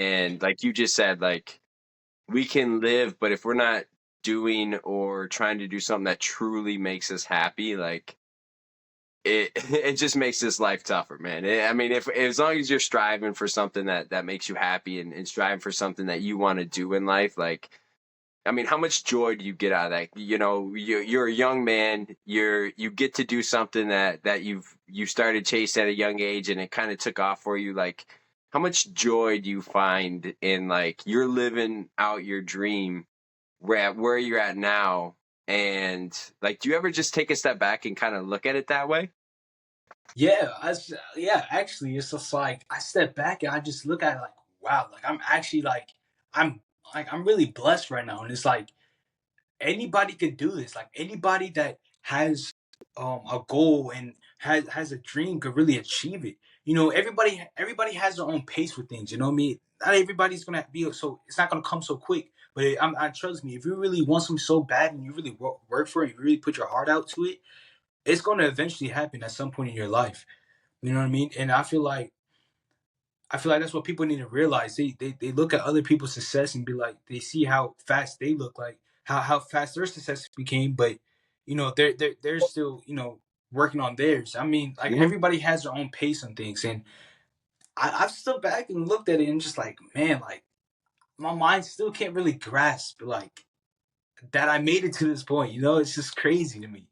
And like you just said, like we can live, but if we're not doing or trying to do something that truly makes us happy, like it just makes this life tougher, man. I mean, if as long as you're striving for something that makes you happy and striving for something that you want to do in life, like I mean, how much joy do you get out of that? You know, you're a young man. You get to do something that you started chasing at a young age, and it kind of took off for you. Like, how much joy do you find in like you're living out your dream where you're at now? And like, do you ever just take a step back and kind of look at it that way? Yeah, yeah. Actually, it's just like I step back and I just look at it like, wow, like I'm actually I'm I'm really blessed right now, and it's like anybody could do this. Like anybody that has a goal and has a dream could really achieve it. You know, everybody has their own pace with things. You know what I mean? Not everybody's gonna be so. It's not gonna come so quick. But I trust me. If you really want something so bad and you really work for it, you really put your heart out to it, it's gonna eventually happen at some point in your life. You know what I mean? And I feel like that's what people need to realize. They look at other people's success and be like, they see how fast they look, like how fast their success became, but you know they're still working on theirs. I mean, like Hmm. everybody has their own pace on things, and I've stood back and looked at it and just like, man, like my mind still can't really grasp like that I made it to this point. You know, it's just crazy to me.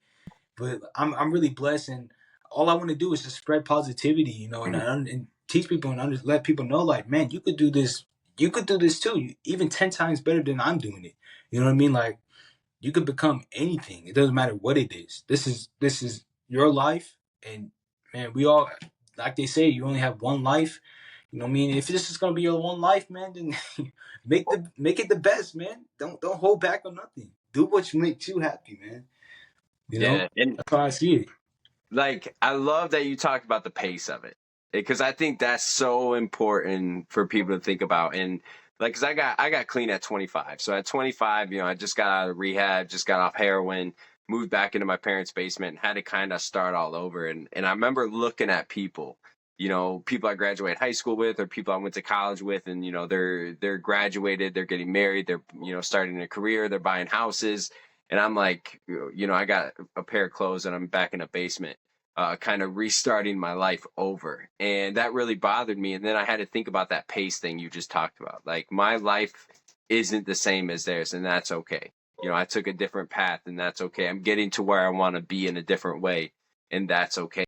But I'm really blessed, and all I want to do is just spread positivity, and teach people and let people know, like, man, you could do this. You could do this too. Even 10 times better than I'm doing it. You know what I mean? Like, you could become anything. It doesn't matter what it is. This is your life, and man, we all, like they say, you only have one life. You know what I mean? If this is gonna be your one life, man, then make it the best, man. Don't hold back on nothing. Do what makes you happy, man. You know, Yeah, and that's how I see it. like I love that you talked about the pace of it because I think that's so important for people to think about. And like, cause I got clean at 25. So at 25, you know, I just got out of rehab, just got off heroin, moved back into my parents' basement, and had to kind of start all over. And I remember looking at people, you know, people I graduated high school with, or people I went to college with, and you know, they're graduated, they're getting married, they're you know starting a career, they're buying houses, and I'm like, you know, I got a pair of clothes and I'm back in a basement, kind of restarting my life over. And that really bothered me. And then I had to think about that pace thing you just talked about. Like my life isn't the same as theirs, and that's okay. You know, I took a different path, and that's okay. I'm getting to where I want to be in a different way, and that's okay.